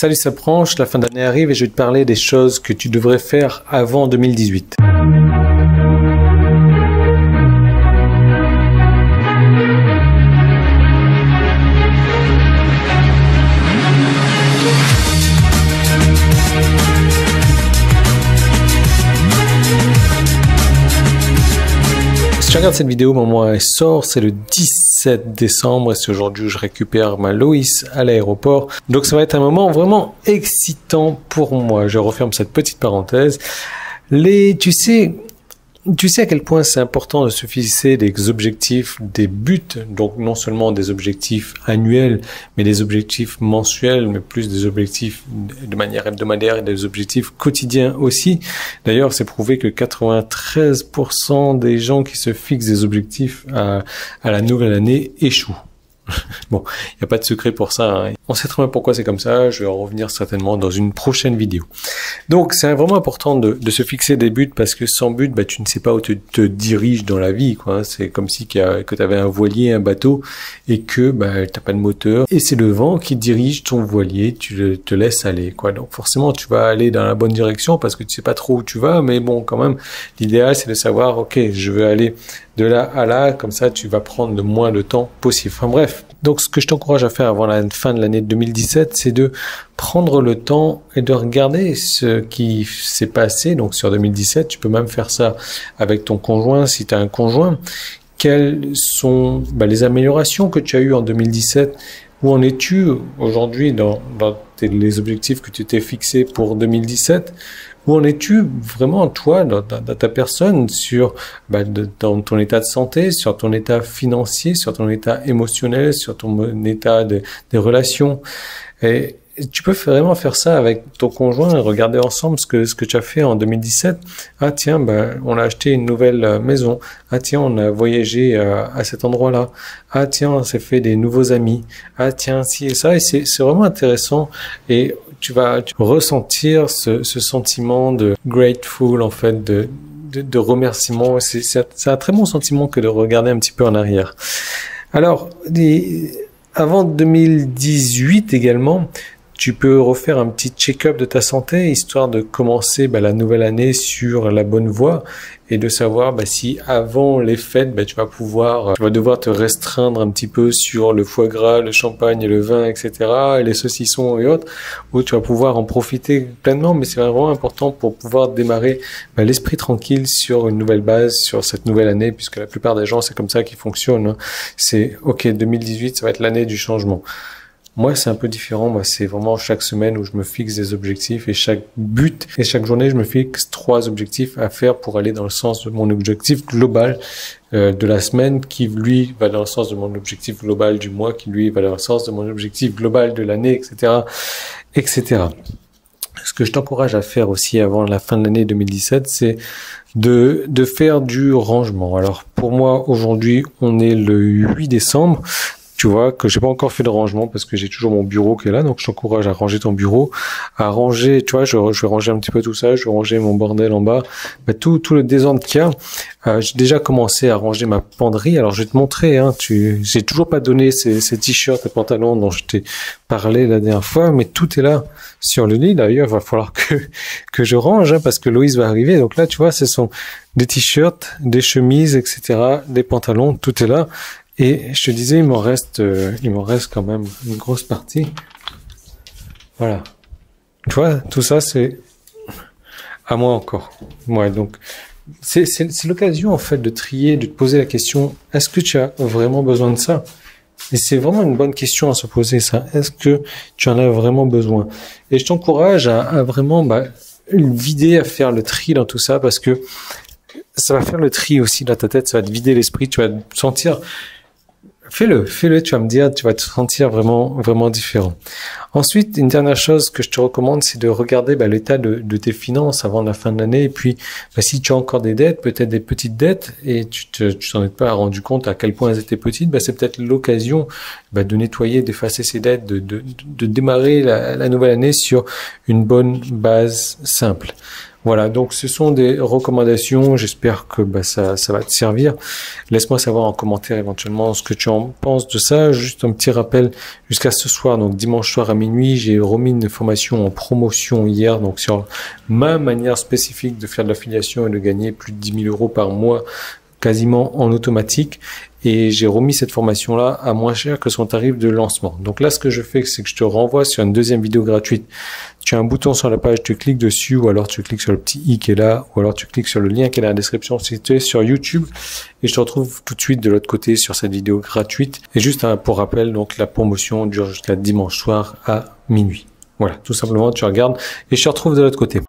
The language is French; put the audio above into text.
Salut Sapranche, la fin d'année arrive et je vais te parler des choses que tu devrais faire avant 2018. Si tu regardes cette vidéo au moment où elle sort, c'est le 17 décembre et c'est aujourd'hui où je récupère ma Loïs à l'aéroport. Donc ça va être un moment vraiment excitant pour moi. Je referme cette petite parenthèse. Tu sais à quel point c'est important de se fixer des objectifs, des buts, donc non seulement des objectifs annuels, mais des objectifs mensuels, mais plus des objectifs de manière hebdomadaire et des objectifs quotidiens aussi. D'ailleurs, c'est prouvé que 93% des gens qui se fixent des objectifs à la nouvelle année échouent. Bon, il n'y a pas de secret pour ça, hein. On sait très bien pourquoi c'est comme ça, je vais en revenir certainement dans une prochaine vidéo. Donc, c'est vraiment important de se fixer des buts parce que sans but, tu ne sais pas où te diriges dans la vie, quoi. C'est comme si que tu avais un voilier, un bateau et que t'as pas de moteur et c'est le vent qui dirige ton voilier, tu te laisses aller, quoi. Donc, forcément, tu vas aller dans la bonne direction parce que tu sais pas trop où tu vas, mais bon, quand même, l'idéal, c'est de savoir, ok, je veux aller de là à là, comme ça, tu vas prendre le moins de temps possible. Enfin bref. Donc, ce que je t'encourage à faire avant la fin de l'année 2017, c'est de prendre le temps et de regarder ce qui s'est passé. Donc, sur 2017, tu peux même faire ça avec ton conjoint, si tu as un conjoint. Quelles sont les améliorations que tu as eues en 2017? Où en es-tu aujourd'hui dans les objectifs que tu t'es fixés pour 2017? Où en es-tu vraiment, toi, dans ta personne, sur dans ton état de santé, sur ton état financier, sur ton état émotionnel, sur ton état des relations? Et tu peux vraiment faire ça avec ton conjoint et regarder ensemble ce que tu as fait en 2017. Ah tiens, on a acheté une nouvelle maison. Ah tiens, on a voyagé à cet endroit-là. Ah tiens, on s'est fait des nouveaux amis. Ah tiens, ci et ça. Et c'est vraiment intéressant. Et tu vas ressentir ce sentiment de grateful, en fait, de remerciement. C'est un très bon sentiment que de regarder un petit peu en arrière. Alors, avant 2018 également, tu peux refaire un petit check-up de ta santé, histoire de commencer la nouvelle année sur la bonne voie et de savoir si avant les fêtes, tu vas devoir te restreindre un petit peu sur le foie gras, le champagne et le vin, etc., et les saucissons et autres, où tu vas pouvoir en profiter pleinement, mais c'est vraiment important pour pouvoir démarrer l'esprit tranquille sur une nouvelle base, sur cette nouvelle année, puisque la plupart des gens, c'est comme ça qu'ils fonctionnent, hein. C'est, ok, 2018, ça va être l'année du changement. Moi, c'est un peu différent. Moi, c'est vraiment chaque semaine où je me fixe des objectifs et chaque but et chaque journée, je me fixe 3 objectifs à faire pour aller dans le sens de mon objectif global de la semaine qui, lui, va dans le sens de mon objectif global du mois, qui, lui, va dans le sens de mon objectif global de l'année, etc., etc. Ce que je t'encourage à faire aussi avant la fin de l'année 2017, c'est de faire du rangement. Alors, pour moi, aujourd'hui, on est le 8 décembre. Tu vois que j'ai pas encore fait de rangement parce que j'ai toujours mon bureau qui est là, donc je t'encourage à ranger ton bureau, à ranger, tu vois, je vais ranger un petit peu tout ça, je vais ranger mon bordel en bas, tout le désordre qu'il y a. J'ai déjà commencé à ranger ma penderie, alors je vais te montrer, hein, j'ai toujours pas donné ces t-shirts et pantalons dont je t'ai parlé la dernière fois, mais tout est là sur le lit. D'ailleurs, il va falloir que je range, hein, parce que Loïs va arriver, donc là, tu vois, ce sont des t-shirts, des chemises, etc., des pantalons, tout est là. Et je te disais, il m'en reste quand même une grosse partie. Voilà. Tu vois, tout ça, c'est à moi encore. Ouais, donc, c'est l'occasion, en fait, de trier, de te poser la question, est-ce que tu as vraiment besoin de ça? Et c'est vraiment une bonne question à se poser, ça. Est-ce que tu en as vraiment besoin? Et je t'encourage à vraiment, vider, à faire le tri dans tout ça, parce que ça va faire le tri aussi dans ta tête, ça va te vider l'esprit, tu vas te sentir. Fais-le, tu vas me dire, tu vas te sentir vraiment, vraiment différent. Ensuite, une dernière chose que je te recommande, c'est de regarder l'état de tes finances avant la fin de l'année. Et puis, si tu as encore des dettes, peut-être des petites dettes, et tu t'en es pas rendu compte à quel point elles étaient petites, c'est peut-être l'occasion de nettoyer, d'effacer ces dettes, de démarrer la nouvelle année sur une bonne base simple. Voilà, donc ce sont des recommandations, j'espère que ça va te servir. Laisse-moi savoir en commentaire éventuellement ce que tu en penses de ça. Juste un petit rappel, jusqu'à ce soir, donc dimanche soir à minuit, j'ai remis une formation en promotion hier, donc sur ma manière spécifique de faire de l'affiliation et de gagner plus de 10 000 € par mois, quasiment en automatique. Et j'ai remis cette formation-là à moins cher que son tarif de lancement. Donc là, ce que je fais, c'est que je te renvoie sur une deuxième vidéo gratuite. Tu as un bouton sur la page, tu cliques dessus, ou alors tu cliques sur le petit i qui est là, ou alors tu cliques sur le lien qui est dans la description si tu es sur YouTube. Et je te retrouve tout de suite de l'autre côté sur cette vidéo gratuite. Et juste pour rappel, donc la promotion dure jusqu'à dimanche soir à minuit. Voilà, tout simplement, tu regardes et je te retrouve de l'autre côté.